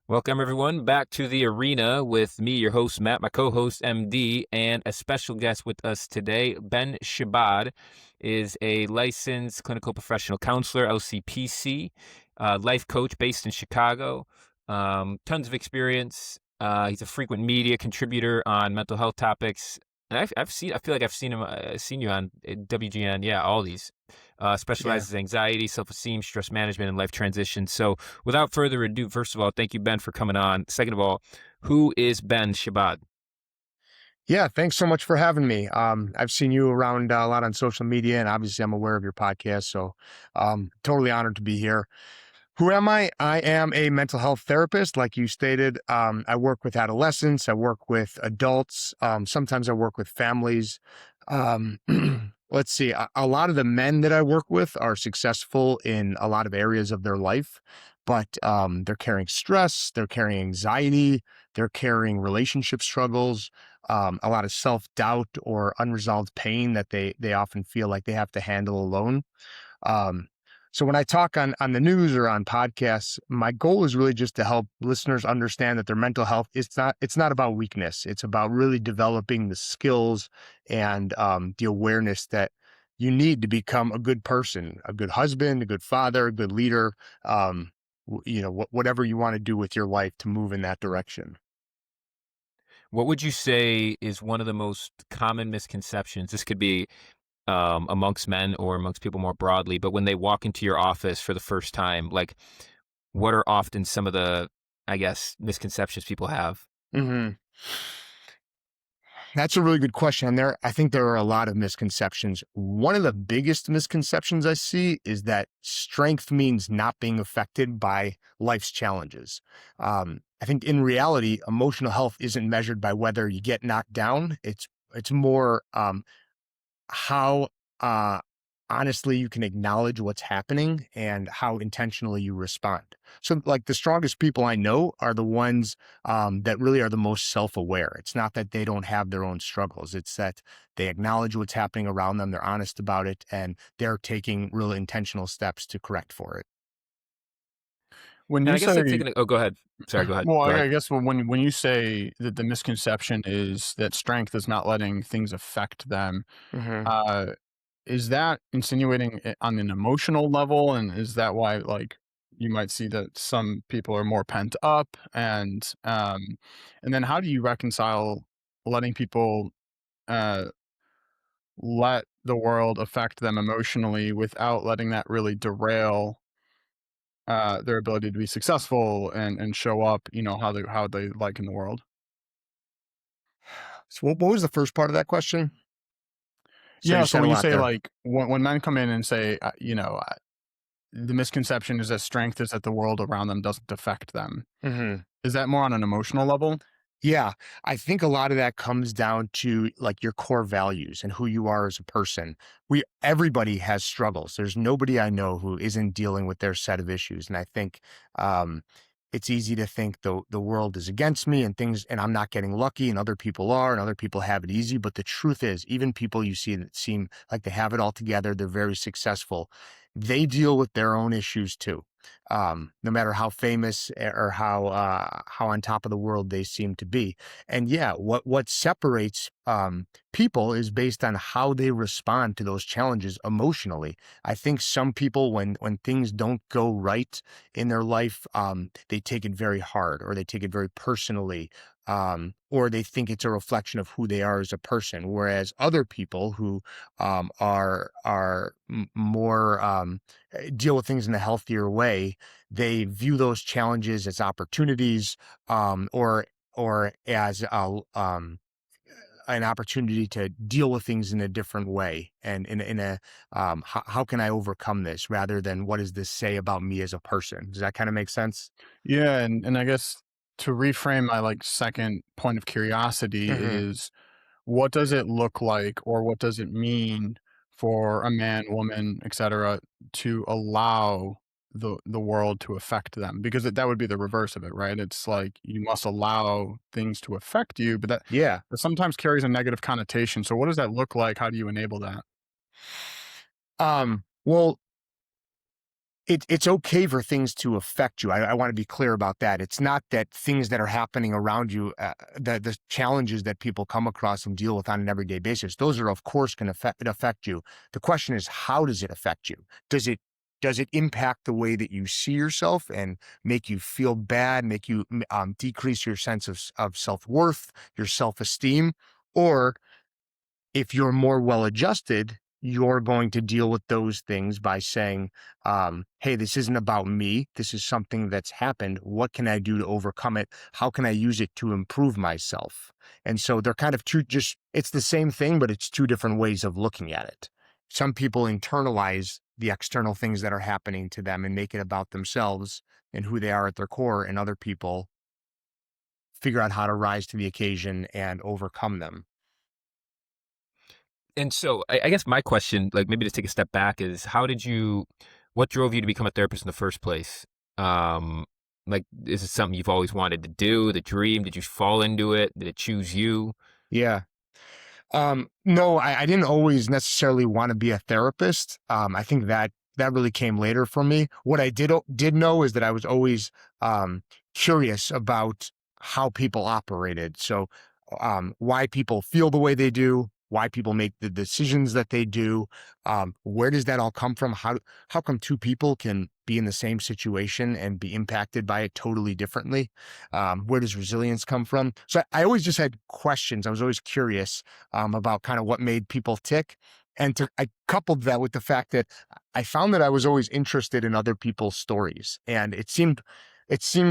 Welcome, everyone, back to the arena with me, your host, Matt, my co host, MD, and a special guest with us today. Ben Shabad is a licensed clinical professional counselor, LCPC, life coach based in Chicago. Tons of experience. He's a frequent media contributor on mental health topics. And I feel like I've seen him, seen you on WGN. Yeah, all these. Yeah. Specializes anxiety, self-esteem, stress management, and life transition. So without further ado, first of all, thank you, Ben, for coming on. Second of all, who is Ben Shabad? Yeah. Thanks so much for having me. I've seen you around a lot on social media, and obviously I'm aware of your podcast. So, totally honored to be here. Who am I? I am a mental health therapist, like you stated. I work with adolescents. I work with adults. Sometimes I work with families. Um, let's see. A lot of the men that I work with are successful in a lot of areas of their life, but they're carrying stress, they're carrying anxiety, they're carrying relationship struggles, a lot of self doubt or unresolved pain that they often feel like they have to handle alone. Um, so when I talk on the news or on podcasts, my goal is really just to help listeners understand that their mental health it's not about weakness. It's about really developing the skills and the awareness that you need to become a good person, a good husband, a good father, a good leader. Whatever you want to do with your life to move in that direction. What would you say is one of the most common misconceptions? This could be amongst men or amongst people more broadly, but when they walk into your office for the first time, like what are often some of the, I guess, misconceptions people have? hmm That's a really good question. And I think there are a lot of misconceptions. One of the biggest misconceptions I see is that strength means not being affected by life's challenges. I think in reality, emotional health isn't measured by whether you get knocked down. It's more how uh, honestly you can acknowledge what's happening and how intentionally you respond. So, like the strongest people I know are the ones that really are the most self-aware. It's not that they don't have their own struggles; it's that they acknowledge what's happening around them. They're honest about it, and they're taking real intentional steps to correct for it. When And you I guess like say, taking a, oh, go ahead. Sorry, go ahead. well, Go ahead. I guess when you say that the misconception is that strength is not letting things affect them, hmm uh, is that insinuating it on an emotional level, and is that why you might see that some people are more pent up, and then how do you reconcile letting people uh, let the world affect them emotionally without letting that really derail their ability to be successful and show up, how they like in the world. So, what was the first part of that question? So Yeah. you So said a when you lot say there. when men come in and say, the misconception is that strength is that the world around them doesn't affect them. hmm Is that more on an emotional level? Yeah, I think a lot of that comes down to like your core values and who you are as a person. Everybody has struggles. There's nobody I know who isn't dealing with their set of issues. And I think um, it's easy to think the world is against me and things, and I'm not getting lucky, and other people are, and other people have it easy. But the truth is, even people you see that seem like they have it all together, they're very successful. They deal with their own issues too, no matter how famous or how on top of the world they seem to be. And yeah, what separates people is based on how they respond to those challenges emotionally. I think some people, when things don't go right in their life, they take it very hard, or they take it very personally. Or they think it's a reflection of who they are as a person, whereas other people who are more deal with things in a healthier way. They view those challenges as opportunities, or as an opportunity to deal with things in a different way, and in a how can I overcome this, rather than what does this say about me as a person. Does that kind of make sense? Yeah, and I guess to reframe my second point of curiosity hmm is, what does it look like, or what does it mean for a man, woman, etc., to allow the world to affect them? Because that would be the reverse of it, right? It's like you must allow things to affect you, but Yeah. that sometimes carries a negative connotation. So what does that look like? How do you enable that? Well, it's okay for things to affect you. I want to be clear about that. It's not that things that are happening around you, the challenges that people come across and deal with on an everyday basis, those are of course going to affect you. The question is, how does it affect you? Does it impact the way that you see yourself and make you feel bad, make you decrease your sense of self worth, your self esteem, or if you're more well adjusted, you're going to deal with those things by saying, hey, this isn't about me. This is something that's happened. What can I do to overcome it? How can I use it to improve myself? And so they're kind of it's the same thing, but it's two different ways of looking at it. Some people internalize the external things that are happening to them and make it about themselves and who they are at their core, and other people figure out how to rise to the occasion and overcome them. And so I guess my question, like maybe to take a step back, is what drove you to become a therapist in the first place? Um, like, is it something you've always wanted to do, the dream? Did you fall into it? Did it choose you? Yeah. No, I didn't always necessarily want to be a therapist. I think that really came later for me. What I did know is that I was always curious about how people operated. So, why people feel the way they do, why people make the decisions that they do. Where does that all come from? How come two people can be in the same situation and be impacted by it totally differently? Where does resilience come from? So I always just had questions. I was always curious about kind of what made people tick. And I coupled that with the fact that I found that I was always interested in other people's stories. And it seemed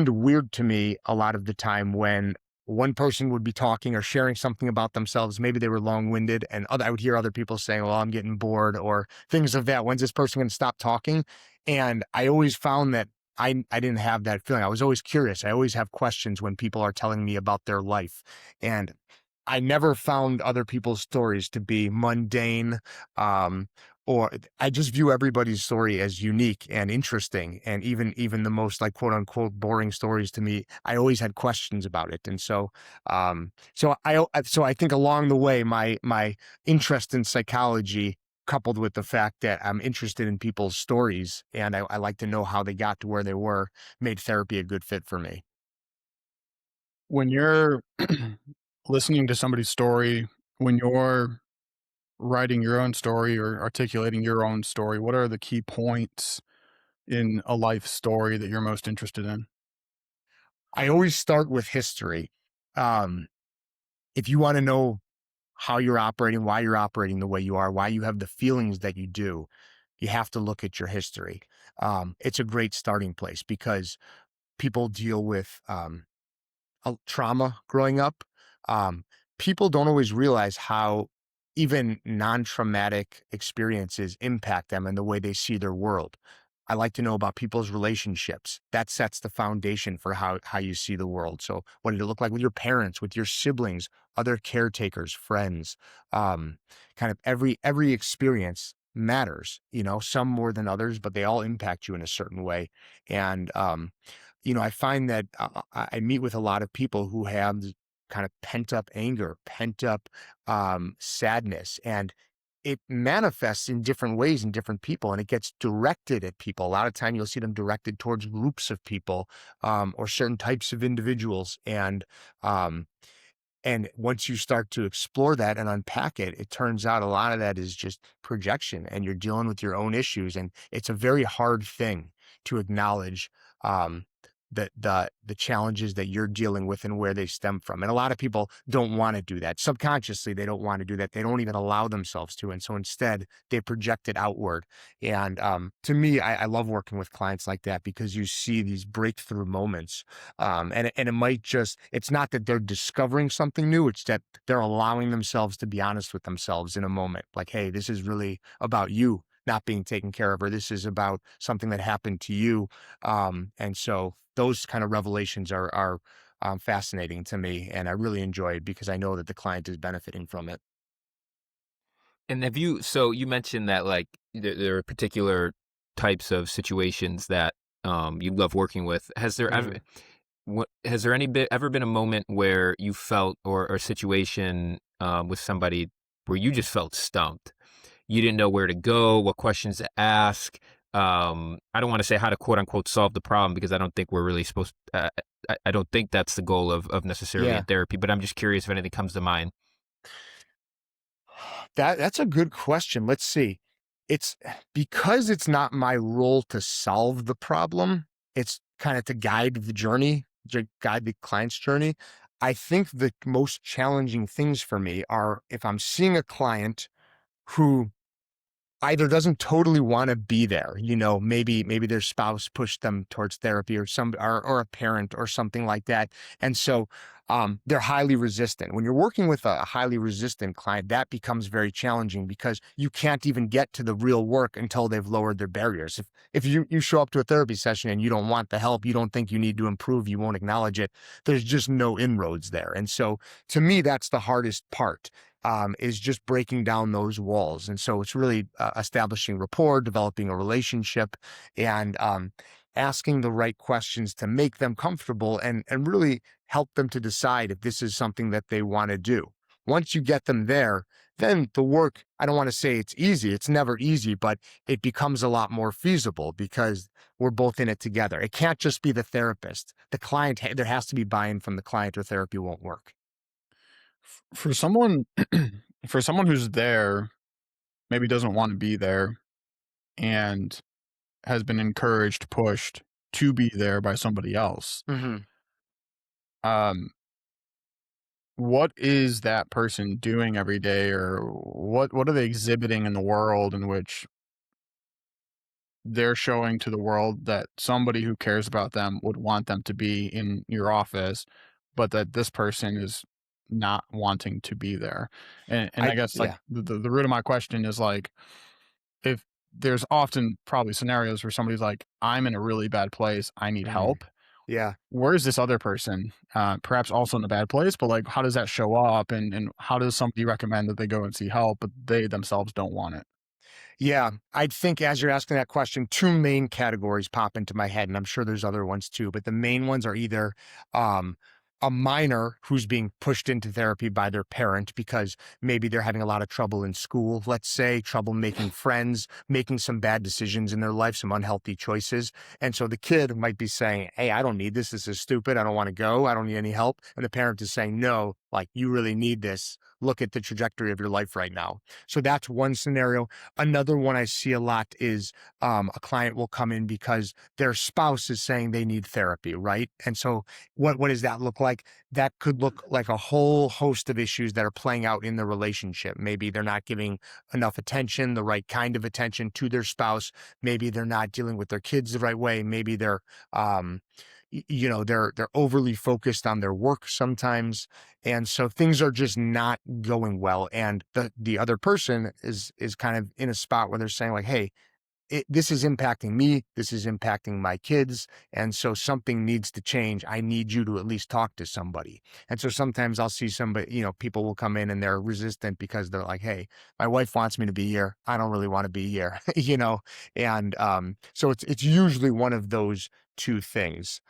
weird to me a lot of the time when one person would be talking or sharing something about themselves. Maybe they were long-winded, and I would hear other people saying, well, I'm getting bored, or things of that. When's this person going to stop talking? And I always found that I didn't have that feeling. I was always curious. I always have questions when people are telling me about their life. And I never found other people's stories to be mundane, um, or I just view everybody's story as unique and interesting. And even the most like quote unquote boring stories to me, I always had questions about it. And so I think along the way, my interest in psychology, coupled with the fact that I'm interested in people's stories and I like to know how they got to where they were, made therapy a good fit for me. When you're listening to somebody's story, when you're writing your own story or articulating your own story, what are the key points in a life story that you're most interested in? I always start with history. Um, if you want to know how you're operating, why you're operating the way you are, why you have the feelings that you do, you have to look at your history. It's a great starting place because people deal with trauma growing up. Um, People don't always realize how even non-traumatic experiences impact them and the way they see their world. I like to know about people's relationships. That sets the foundation for how you see the world. So, what did it look like with your parents, with your siblings, other caretakers, friends? Um, Kind of every experience matters. Some more than others, but they all impact you in a certain way. And I find that I meet with a lot of people who have kind of pent up anger, pent up sadness, and it manifests in different ways in different people, and it gets directed at people. A lot of time, you'll see them directed towards groups of people or certain types of individuals, um, and once you start to explore that and unpack it, it turns out a lot of that is just projection and you're dealing with your own issues. And it's a very hard thing to acknowledge um, the challenges that you're dealing with and where they stem from. And a lot of people don't want to do that. Subconsciously, they don't want to do that. They don't even allow themselves to. And so instead, they project it outward. And to me, I love working with clients like that because you see these breakthrough moments and it might it's not that they're discovering something new, it's that they're allowing themselves to be honest with themselves in a moment. Like, hey, this is really about you not being taken care of, or this is about something that happened to you. And so those kind of revelations are fascinating to me. And I really enjoy it because I know that the client is benefiting from it. And so you mentioned that like there are particular types of situations that you love working with. Mhm. Has there ever been a moment where you felt or a situation with somebody where you just felt stumped? You didn't know where to go, what questions to ask. I don't want to say how to quote unquote solve the problem because I don't think we're really supposed. I don't think that's the goal of necessarily Yeah. in therapy. But I'm just curious if anything comes to mind. That's a good question. Let's see. It's because it's not my role to solve the problem. It's kind of to guide the journey, to guide the client's journey. I think the most challenging things for me are if I'm seeing a client who either doesn't totally want to be there, maybe their spouse pushed them towards therapy or a parent or something like that. And so they're highly resistant. When you're working with a highly resistant client, that becomes very challenging because you can't even get to the real work until they've lowered their barriers. If you show up to a therapy session and you don't want the help, you don't think you need to improve, you won't acknowledge it, there's just no inroads there. And so to me, that's the hardest part, is just breaking down those walls. And so it's really establishing rapport, developing a relationship, and asking the right questions to make them comfortable and really help them to decide if this is something that they want to do. Once you get them there, then the work, I don't want to say it's easy. It's never easy, but it becomes a lot more feasible because we're both in it together. It can't just be the therapist. The client, there has to be buy-in from the client or therapy won't work. For someone for someone who's there, maybe doesn't want to be there and has been encouraged, pushed to be there by somebody else. Hmm. Um, what is that person doing every day, or what are they exhibiting in the world in which they're showing to the world that somebody who cares about them would want them to be in your office, but that this person is not wanting to be there? And I guess like Yeah. the root of my question is like, if there's often probably scenarios where somebody's like, I'm in a really bad place, I need Mhm. help. Yeah. Where is this other person? Perhaps also in a bad place, but like, how does that show up? And how does somebody recommend that they go and see help, but they themselves don't want it? Yeah, I think as you're asking that question, two main categories pop into my head, and I'm sure there's other ones too, but the main ones are either um, a minor who's being pushed into therapy by their parent because maybe they're having a lot of trouble in school, let's say, trouble making friends, making some bad decisions in their life, some unhealthy choices. And so the kid might be saying, hey, I don't need this. This is stupid. I don't want to go. I don't need any help. And the parent is saying, no, like you really need this. Look at the trajectory of your life right now. So that's one scenario. Another one I see a lot is a client will come in because their spouse is saying they need therapy, right? And so what does that look like? That could look like a whole host of issues that are playing out in the relationship. Maybe they're not giving enough attention, the right kind of attention to their spouse. Maybe they're not dealing with their kids the right way. Maybe they're um, they're overly focused on their work sometimes, and so things are just not going well, and the other person is kind of in a spot where they're saying like, hey, this is impacting me. This is impacting my kids. And so something needs to change. I need you to at least talk to somebody. And so sometimes I'll see somebody, people will come in and they're resistant because they're like, hey, my wife wants me to be here. I don't really want to be here, And so it's usually one of those two things.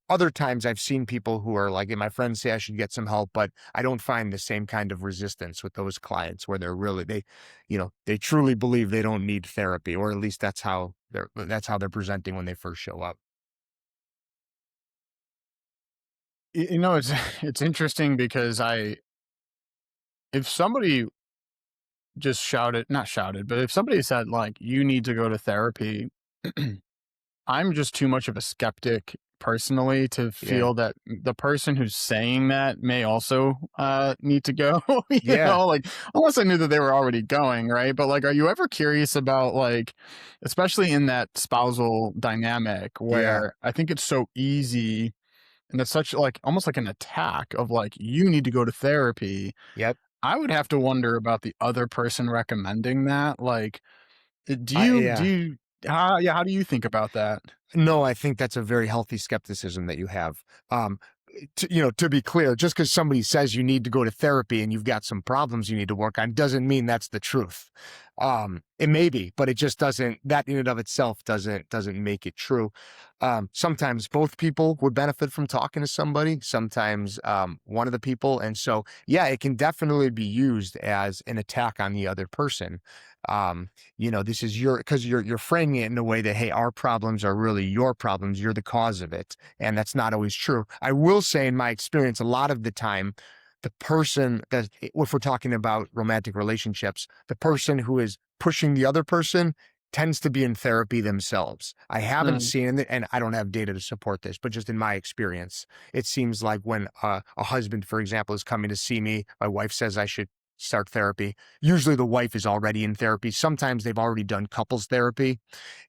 Other times I've seen people who are like, hey, my friends say I should get some help, but I don't find the same kind of resistance with those clients where they truly believe they don't need therapy, or at least that's how they're presenting when they first show up. It's it's interesting because if somebody just shouted, not shouted, but if somebody said like, you need to go to therapy, I'm just too much of a skeptic personally to Yeah. feel that the person who's saying that may also need to go. Yeah. Like, unless I knew that they were already going, right? But like, are you ever curious about like, especially in that spousal dynamic Yeah. where I think it's so easy and it's such like almost like an attack of like, you need to go to therapy. Yep. I would have to wonder about the other person recommending that. Like, do Yeah. you yeah, how do you think about that? No, I think that's a very healthy skepticism that you have. Um, to be clear, just because somebody says you need to go to therapy and you've got some problems you need to work on doesn't mean that's the truth. It may be, but it just doesn't. That in and of itself doesn't make it true. Sometimes both people would benefit from talking to somebody. Sometimes one of the people, and so yeah, it can definitely be used as an attack on the other person. This is because you're framing it in a way that, hey, our problems are really your problems. You're the cause of it. And that's not always true. I will say, in my experience, a lot of the time, the person that, if we're talking about romantic relationships, the person who is pushing the other person tends to be in therapy themselves. I haven't Mm, seen it, and I don't have data to support this, but just in my experience, it seems like when a husband, for example, is coming to see me, my wife says I should start therapy. Usually the wife is already in therapy. Sometimes they've already done couples therapy.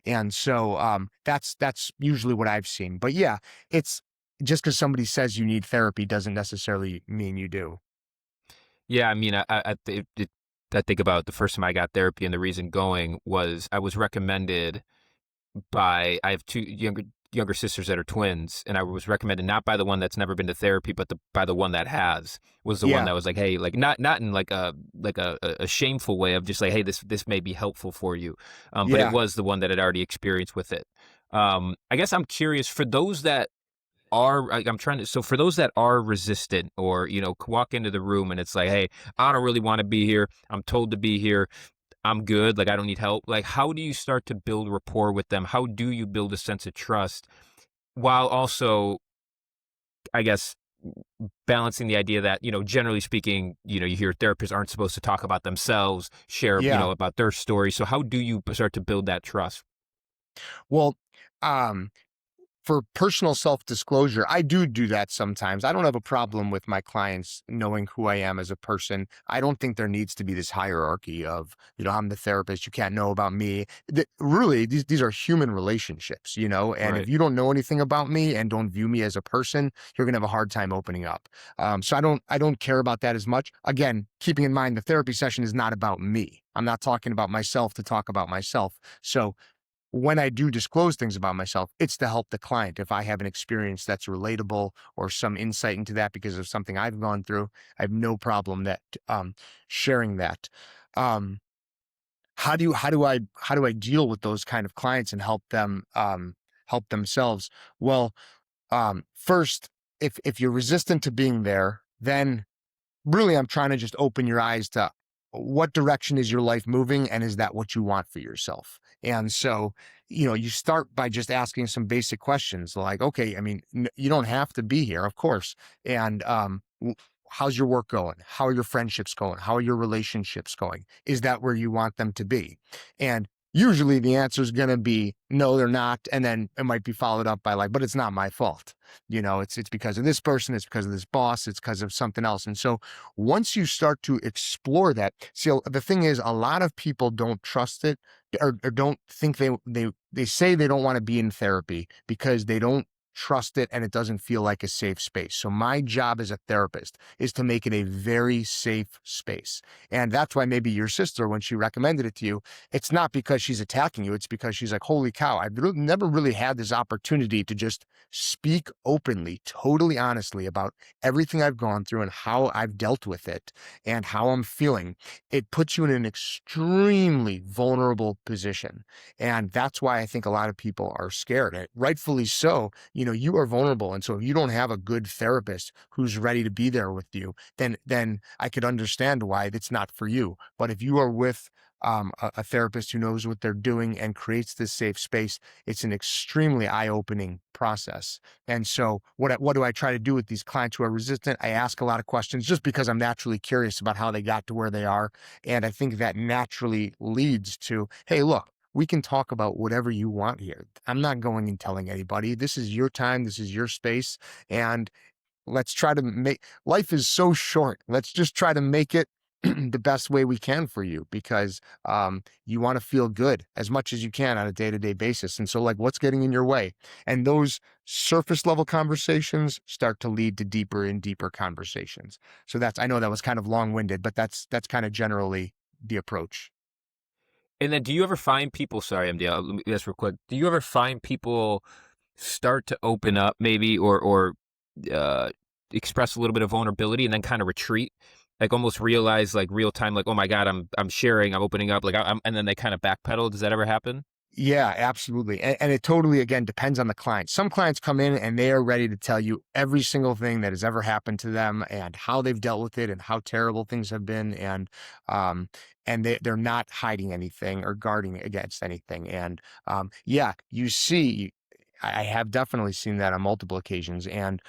And so that's usually what I've seen. But yeah, it's just because somebody says you need therapy doesn't necessarily mean you do. Yeah, I mean, I think about the first time I got therapy, and the reason going was I was recommended by I have two younger sisters that are twins, and I was recommended not by the one that's never been to therapy, but by the one that has, was the one Yeah. that was like, hey, like not in like a shameful way of just like, hey, this may be helpful for you, but it Yeah. was the one that had already experienced with it. I guess I'm curious for those that are like, I'm trying to, so for those that are resistant, or walk into the room and it's like, hey, I don't really want to be here, I'm told to be here, I'm good, like I don't need help. Like, how do you start to build rapport with them? How do you build a sense of trust while also, I guess, balancing the idea that, generally speaking, you hear therapists aren't supposed to talk about themselves, share, Yeah. about their story. So how do you start to build that trust? Well, um, for personal self-disclosure, I do that sometimes. I don't have a problem with my clients knowing who I am as a person. I don't think there needs to be this hierarchy of, I'm the therapist, you can't know about me. Really, these are human relationships, and if Right. you don't know anything about me and don't view me as a person, you're gonna have a hard time opening up. So I don't care about that as much. Again, keeping in mind the therapy session is not about me. I'm not talking about myself to talk about myself. So when I do disclose things about myself, it's to help the client. If I have an experience that's relatable or some insight into that because of something I've gone through, I have no problem that sharing that. Um, how do I deal with those kind of clients and help them help themselves? Well, first, if you're resistant to being there, then really I'm trying to just open your eyes to what direction is your life moving, and is that what you want for yourself? And so, you start by just asking some basic questions like, okay, I mean, you don't have to be here, of course. And how's your work going? How are your friendships going? How are your relationships going? Is that where you want them to be? And usually the answer is going to be no, they're not. And then it might be followed up by like, but it's not my fault. It's because of this person, it's because of this boss, it's because of something else. And so once you start to explore that, see, the thing is, a lot of people don't trust it, or don't think they say they don't want to be in therapy because they don't trust it and it doesn't feel like a safe space. So my job as a therapist is to make it a very safe space. And that's why maybe your sister, when she recommended it to you, it's not because she's attacking you. It's because she's like, holy cow, I've never really had this opportunity to just speak openly, totally honestly about everything I've gone through and how I've dealt with it and how I'm feeling. It puts you in an extremely vulnerable position. And that's why I think a lot of people are scared, and rightfully so. You are vulnerable. And so if you don't have a good therapist who's ready to be there with you, then I could understand why it's not for you. But if you are with a therapist who knows what they're doing and creates this safe space, it's an extremely eye-opening process. And so what do I try to do with these clients who are resistant? I ask a lot of questions just because I'm naturally curious about how they got to where they are. And I think that naturally leads to, hey, look, we can talk about whatever you want here. I'm not going and telling anybody. This is your time, this is your space. And let's try to make life is so short. Let's just try to make it the best way we can for you, because you want to feel good as much as you can on a day-to-day basis. And so, like, what's getting in your way? And those surface level conversations start to lead to deeper and deeper conversations. So I know that was kind of long-winded, but that's kind of generally the approach. And then do you ever find people, sorry, MD, let me ask real quick. Do you ever find people start to open up maybe, or uh, express a little bit of vulnerability and then kind of retreat, like almost realize like real time, like, oh my God, I'm sharing, I'm opening up, like and then they kind of backpedal. Does that ever happen? Yeah, absolutely. And it totally, again, depends on the client. Some clients come in and they are ready to tell you every single thing that has ever happened to them and how they've dealt with it and how terrible things have been. Um, and they're not hiding anything or guarding against anything. And yeah, you see, I have definitely seen that on multiple occasions. And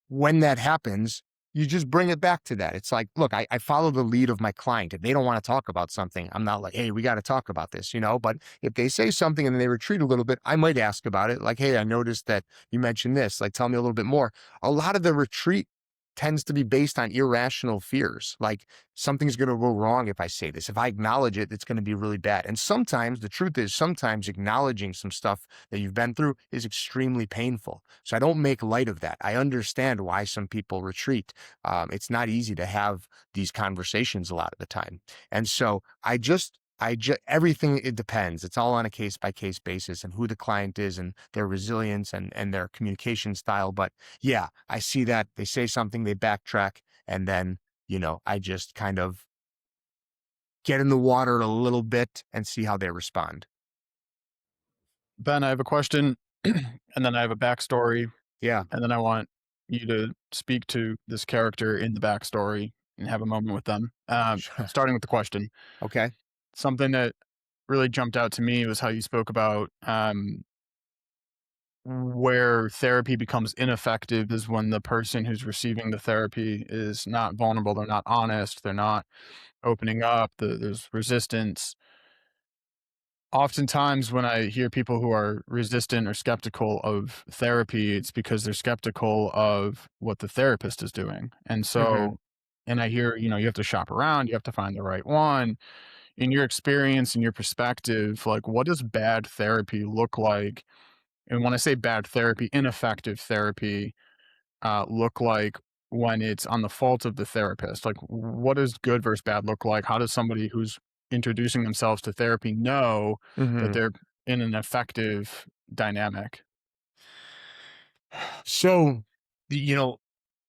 when that happens, you just bring it back to that. It's like, look, I follow the lead of my client. If they don't want to talk about something, I'm not like, hey, we got to talk about this, But if they say something and they retreat a little bit, I might ask about it. Like, hey, I noticed that you mentioned this. Like, tell me a little bit more. A lot of the retreat tends to be based on irrational fears. Like, something's going to go wrong if I say this. If I acknowledge it, it's going to be really bad. And sometimes the truth is, sometimes acknowledging some stuff that you've been through is extremely painful. So I don't make light of that. I understand why some people retreat. It's not easy to have these conversations a lot of the time. And so everything, it depends. It's all on a case by case basis and who the client is and their resilience and their communication style. But yeah, I see that they say something, they backtrack, and then, I just kind of get in the water a little bit and see how they respond. Ben, I have a question, and then I have a backstory, Yeah. and then I want you to speak to this character in the backstory and have a moment with them. Sure. Starting with the question, Okay. something that really jumped out to me was how you spoke about where therapy becomes ineffective is when the person who's receiving the therapy is not vulnerable, they're not honest, they're not opening up, there's resistance. Oftentimes, when I hear people who are resistant or skeptical of therapy, it's because they're skeptical of what the therapist is doing. And Hmm. so, and I hear, you have to shop around, you have to find the right one. In your experience, in your perspective, like, what does bad therapy look like? And when I say bad therapy, ineffective therapy look like when it's on the fault of the therapist? Like, what does good versus bad look like? How does somebody who's introducing themselves to therapy know that Hmm. they're in an effective dynamic? So, you know,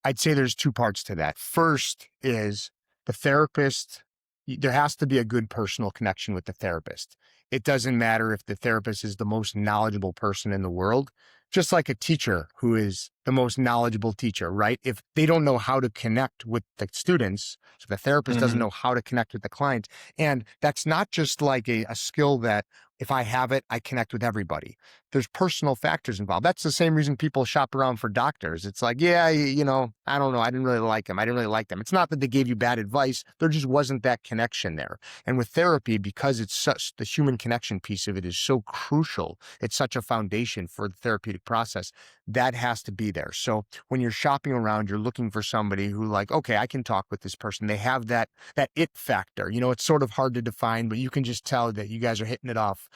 I'd say there's two parts to that. First is the therapist, there has to be a good personal connection with the therapist. It doesn't matter if the therapist is the most knowledgeable person in the world, just like a teacher who is the most knowledgeable teacher, right? If they don't know how to connect with the students, so the therapist doesn't Mhm. know how to connect with the client. And that's not just like a skill that if I have it, I connect with everybody. There's personal factors involved. That's the same reason people shop around for doctors. It's like, yeah, I don't know. I didn't really like them. I didn't really like them. It's not that they gave you bad advice. There just wasn't that connection there. And with therapy, because it's such, the human connection piece of it is so crucial. It's such a foundation for the therapeutic process that has to be there. So when you're shopping around, you're looking for somebody who like, okay, I can talk with this person. They have that it factor. It's sort of hard to define, but you can just tell that you guys are hitting it off.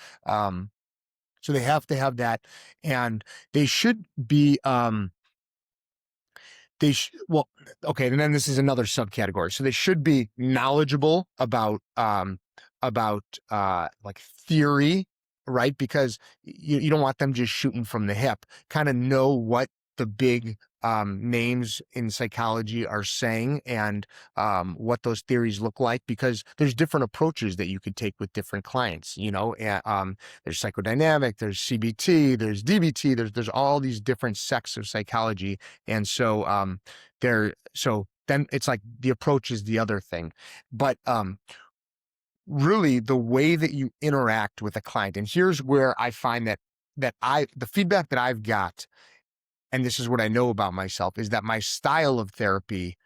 So they have to have that, and they should be. Well, okay, and then this is another subcategory. So they should be knowledgeable about like theory, right? Because you don't want them just shooting from the hip. Kind of know what the big names in psychology are saying and what those theories look like, because there's different approaches that you could take with different clients. There's psychodynamic, there's CBT, there's DBT, there's all these different sects of psychology, and so so then it's like the approach is the other thing. But really the way that you interact with a client, and here's where I find that the feedback that I've got, and this is what I know about myself, is that my style of therapy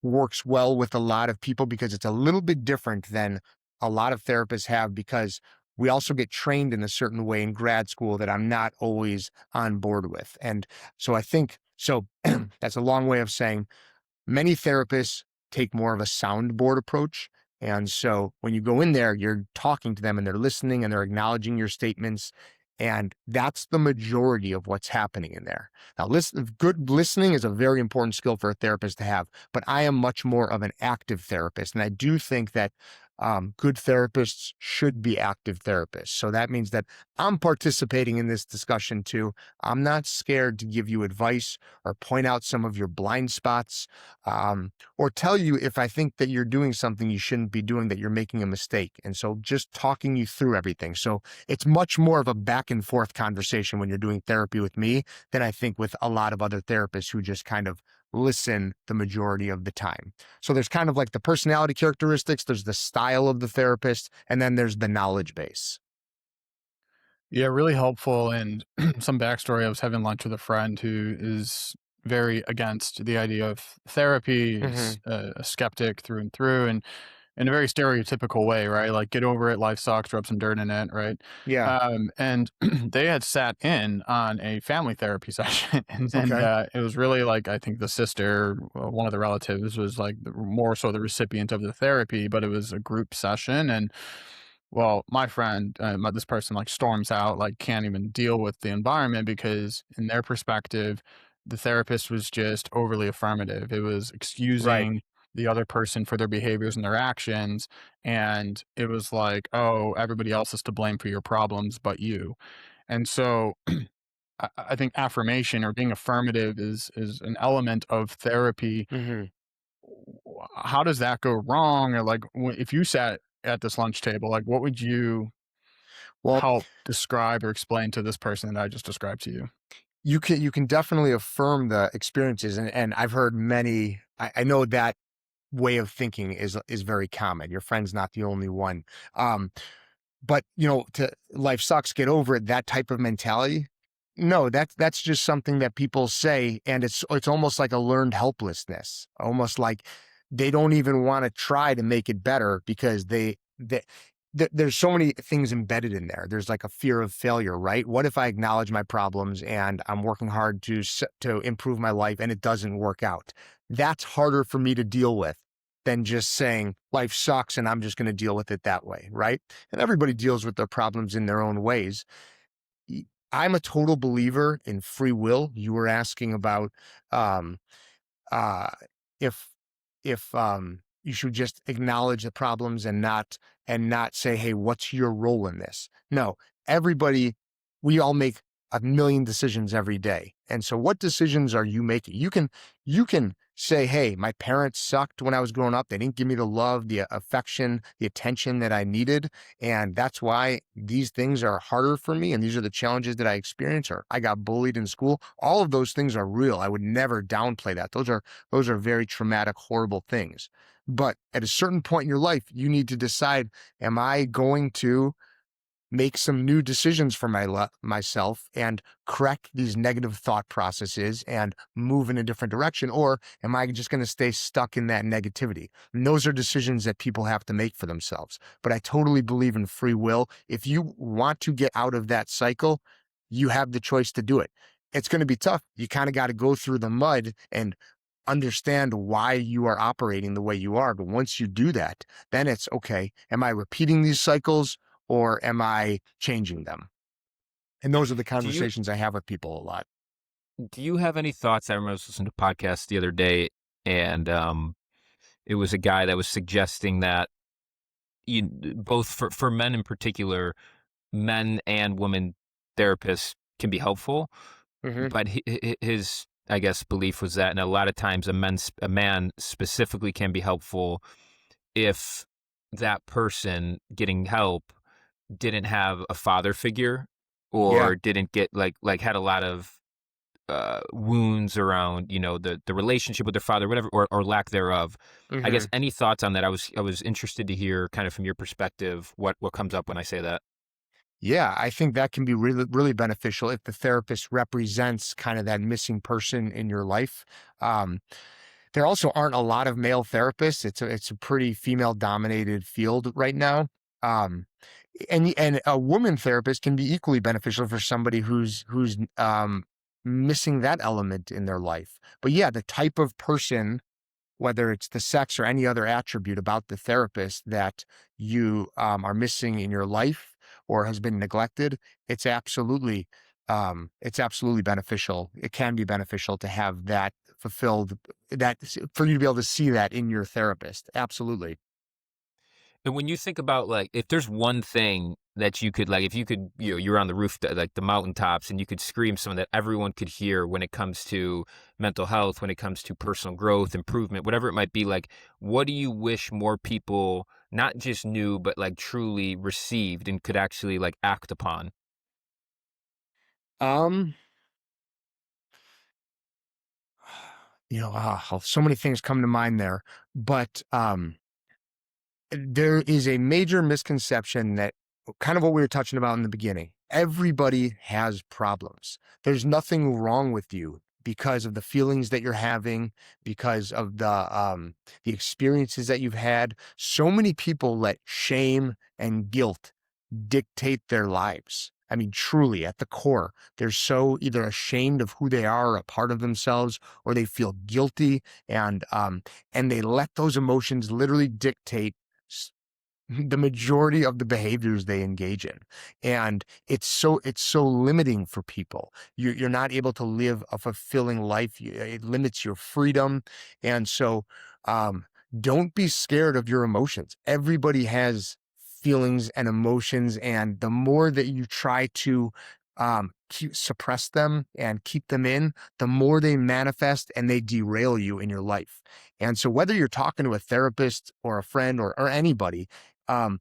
works well with a lot of people because it's a little bit different than a lot of therapists have, because we also get trained in a certain way in grad school that I'm not always on board with. And so I think, so that's a long way of saying many therapists take more of a soundboard approach. And so when you go in there, you're talking to them and they're listening and they're acknowledging your statements. And that's the majority of what's happening in there. Now, good listening is a very important skill for a therapist to have, but I am much more of an active therapist. And I do think that Good therapists should be active therapists. So that means that I'm participating in this discussion too. I'm not scared to give you advice or point out some of your blind spots, or tell you if I think that you're doing something you shouldn't be doing, that you're making a mistake. And so just talking you through everything. So it's much more of a back and forth conversation when you're doing therapy with me than I think with a lot of other therapists who just kind of listen the majority of the time. So there's kind of like the personality characteristics, there's the style of the therapist, and then there's the knowledge base. Yeah, really helpful. And some backstory, I was having lunch with a friend who is very against the idea of therapy. Hmm. He's a skeptic through and through, and in a very stereotypical way, right? Like, get over it, life sucks, rub some dirt in it, right? Yeah. And they had sat in on a family therapy session, and Okay. it was really like, I think the sister, one of the relatives, was like more so the recipient of the therapy, but it was a group session. And well, my friend, this person like storms out, like can't even deal with the environment because, in their perspective, the therapist was just overly affirmative. It was Right. excusing the other person for their behaviors and their actions. And it was like, oh, everybody else is to blame for your problems but you. And so I think affirmation or being affirmative is an element of therapy. Hmm. How does that go wrong? Or like, if you sat at this lunch table, like, what would you Well, help describe or explain to this person that I just described to you? you can definitely affirm the experiences, and I've heard many. I know that way of thinking is very common. Your friend's not the only one. Um, But, to life sucks, get over it, that type of mentality. No, that's just something that people say, and it's almost like a learned helplessness, almost like they don't even wanna try to make it better because there's so many things embedded in there. There's like a fear of failure, right? What if I acknowledge my problems and I'm working hard to improve my life and it doesn't work out? That's harder for me to deal with than just saying life sucks and I'm just gonna deal with it that way, right? And everybody deals with their problems in their own ways. Y- I'm a total believer in free will. You were asking about um, uh, if you should just acknowledge the problems and not say, "Hey, what's your role in this?" No, everybody, we all make a million decisions every day, and so what decisions are you making? You can say, "Hey, my parents sucked when I was growing up. They didn't give me the love, the affection, the attention that I needed, and that's why these things are harder for me, and these are the challenges that I experience." Or I got bullied in school. All of those things are real. I would never downplay that. Those are very traumatic, horrible things. But at a certain point in your life, you need to decide, am I going to make some new decisions for myself and correct these negative thought processes and move in a different direction? Or am I just going to stay stuck in that negativity? And those are decisions that people have to make for themselves. But I totally believe in free will. If you want to get out of that cycle, you have the choice to do it. It's going to be tough. You kind of got to go through the mud and understand why you are operating the way you are. But once you do that, then it's okay. Am I repeating these cycles or am I changing them? And those are the Do you conversations I have with people a lot. do you have any thoughts? I remember I was listening to a podcast the other day, and it was a guy that was suggesting that both for men in particular, men and women therapists can be helpful, Hmm. but his, I guess, belief was that, and a lot of times a man specifically can be helpful if that person getting help didn't have a father figure Yeah. or didn't get like had a lot of wounds around, the relationship with their father, whatever, or lack thereof. I Hmm. guess any thoughts on that? I was interested to hear kind of from your perspective what comes up when I say that. Yeah, I think that can be really, really beneficial if the therapist represents kind of that missing person in your life. Um, there also aren't a lot of male therapists. It's a pretty female dominated field right now. Um, and a woman therapist can be equally beneficial for somebody who's missing that element in their life. But yeah, the type of person, whether it's the sex or any other attribute about the therapist that you are missing in your life or has been neglected, it's absolutely beneficial. It can be beneficial to have that fulfilled, for you to be able to see that in your therapist. Absolutely. And when you think about, like, if there's one thing that you could, like, if you could, you're on the roof, like the mountaintops, and you could scream something that everyone could hear when it comes to mental health, when it comes to personal growth, improvement, whatever it might be, like, what do you wish more people not just knew, but like truly received and could actually like act upon? Um, so many things come to mind there, but there is a major misconception that kind of what we were touching about in the beginning. Everybody has problems. There's nothing wrong with you because of the feelings that you're having, because of the experiences that you've had. So many people let shame and guilt dictate their lives. I mean, truly, at the core, they're so either ashamed of who they are, or a part of themselves, or they feel guilty, and they let those emotions literally dictate s- the majority of the behaviors they engage in. And it's so limiting for people. You're not able to live a fulfilling life. It limits your freedom. And so um, don't be scared of your emotions. Everybody has feelings and emotions, and the more that you try to suppress them and keep them in, the more they manifest and they derail you in your life. And so whether you're talking to a therapist or a friend or anybody, um,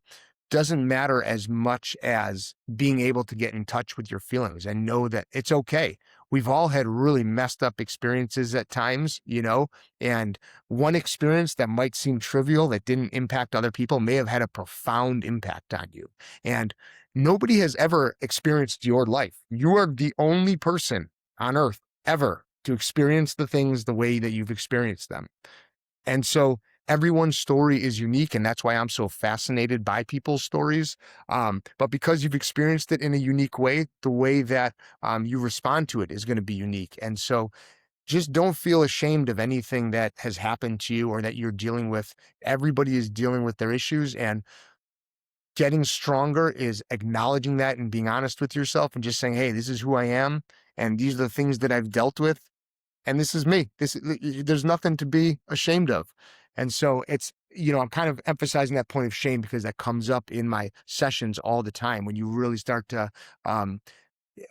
doesn't matter as much as being able to get in touch with your feelings and know that it's okay. We've all had really messed up experiences at times, and one experience that might seem trivial that didn't impact other people may have had a profound impact on you. And nobody has ever experienced your life. You are the only person on earth ever to experience the things the way that you've experienced them. And so everyone's story is unique, and that's why I'm so fascinated by people's stories. But because you've experienced it in a unique way, the way that you respond to it is going to be unique. And so just don't feel ashamed of anything that has happened to you or that you're dealing with. Everybody is dealing with their issues, and getting stronger is acknowledging that and being honest with yourself and just saying, hey, this is who I am, and these are the things that I've dealt with, and this is me. There's nothing to be ashamed of. And so I'm kind of emphasizing that point of shame because that comes up in my sessions all the time when you really start to um,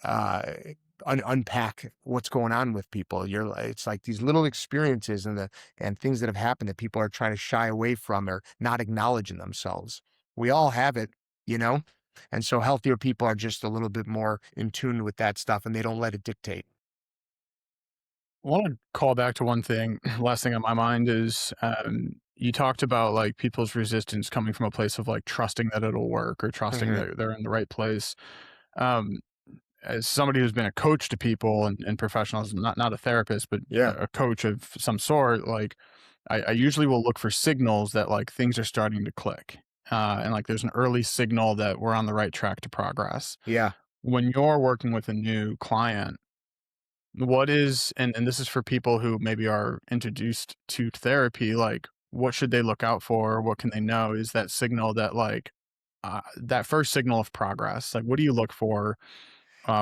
uh, unpack what's going on with people. It's like these little experiences and things that have happened that people are trying to shy away from or not acknowledge in themselves. We all have it, you know? And so healthier people are just a little bit more in tune with that stuff and they don't let it dictate. I want to call back to one thing. Last thing on my mind is you talked about like people's resistance coming from a place of like trusting that it'll work or trusting Hmm. that they're in the right place. Um, as somebody who's been a coach to people and professionals, not a therapist, but Yeah. a coach of some sort, like I usually will look for signals that like things are starting to click. And like there's an early signal that we're on the right track to progress. Yeah. When you're working with a new client, what is and this is for people who maybe are introduced to therapy, like, what should they look out for? What can they know? Is that signal that, like, that first signal of progress? Like, what do you look for?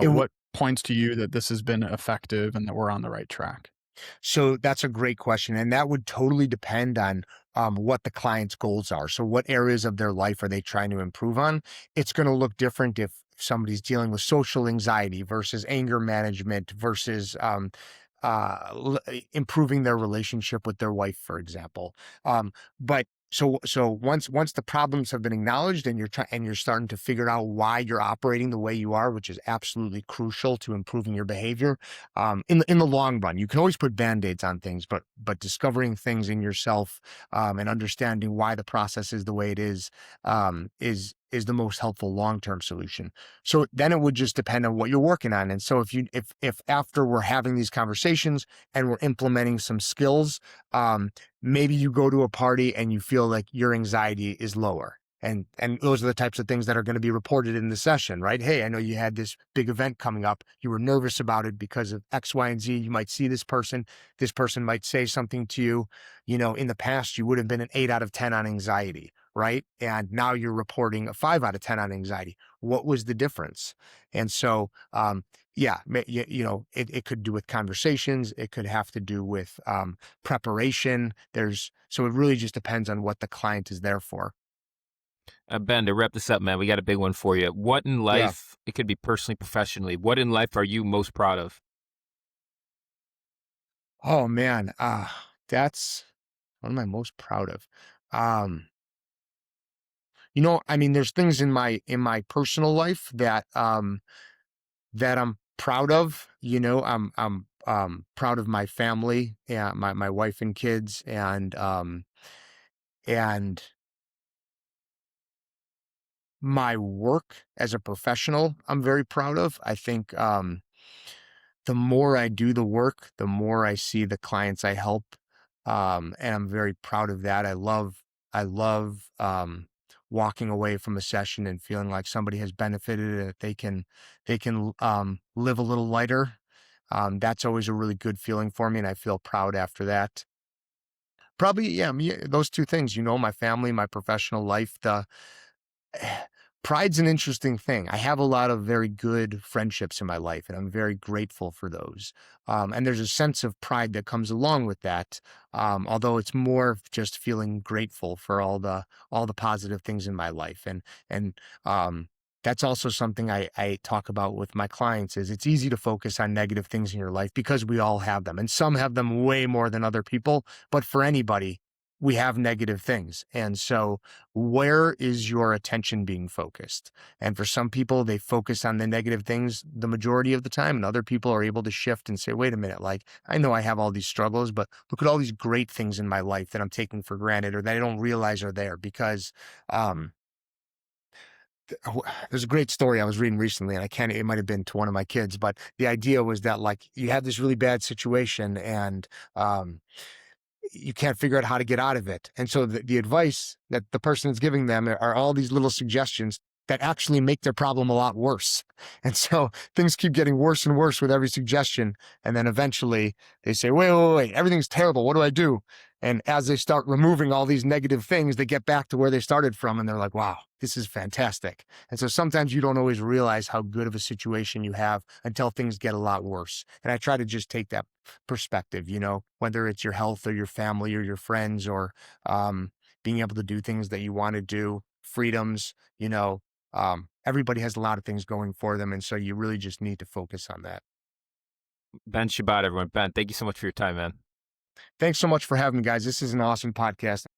It What points to you that this has been effective and that we're on the right track? So that's a great question. And that would totally depend on what the client's goals are. So, what areas of their life are they trying to improve on? It's going to look different if somebody's dealing with social anxiety versus anger management versus improving their relationship with their wife, for example. But so once the problems have been acknowledged and you're starting to figure out why you're operating the way you are, which is absolutely crucial to improving your behavior, in the long run. You can always put band-aids on things, but discovering things in yourself and understanding why the process is the way it is the most helpful long-term solution. So then it would just depend on what you're working on. And so if after we're having these conversations and we're implementing some skills, maybe you go to a party and you feel like your anxiety is lower. And those are the types of things that are going to be reported in the session, right? Hey, I know you had this big event coming up. You were nervous about it because of X, Y, and Z. You might see this person. This person might say something to you. In the past, you would have been an 8 out of 10 on anxiety, right? And now you're reporting a 5 out of 10 on anxiety. What was the difference? And so, yeah, it could do with conversations. It could have to do with preparation. So it really just depends on what the client is there for. Ben, to wrap this up, man, we got a big one for you. What in Yeah. life, it could be personally, professionally, what in life are you most proud of? Oh man, that's what am I most proud of? Um, I mean, there's things in my personal life that I'm proud of. I'm proud of my family and my wife and kids and my work as a professional. I'm very proud of. I think the more I do the work, the more I see the clients I help. And I'm very proud of that. I love walking away from a session and feeling like somebody has benefited and that they can live a little lighter. That's always a really good feeling for me, and I feel proud after that. Probably, yeah, those two things, my family, my professional life. The Pride's an interesting thing. I have a lot of very good friendships in my life, and I'm very grateful for those. And there's a sense of pride that comes along with that. Although it's more of just feeling grateful for all the positive things in my life, and that's also something I talk about with my clients. Is it's easy to focus on negative things in your life because we all have them, and some have them way more than other people. But for anybody, we have negative things, and so where is your attention being focused? And for some people, they focus on the negative things the majority of the time, and other people are able to shift and say, wait a minute, like, I know I have all these struggles, but look at all these great things in my life that I'm taking for granted or that I don't realize are there because, um, there's a great story I was reading recently, and it might have been to one of my kids, but the idea was that, like, you have this really bad situation and, you can't figure out how to get out of it. And so the advice that the person is giving them are all these little suggestions that actually make their problem a lot worse. And so things keep getting worse and worse with every suggestion. And then eventually they say, wait, everything's terrible. What do I do? And as they start removing all these negative things, they get back to where they started from and they're like, wow, this is fantastic. And so sometimes you don't always realize how good of a situation you have until things get a lot worse. And I try to just take that perspective, whether it's your health or your family or your friends or being able to do things that you want to do, freedoms, everybody has a lot of things going for them. And so you really just need to focus on that. Ben Shabad, everyone. Ben, thank you so much for your time, man. Thanks so much for having me, guys. This is an awesome podcast.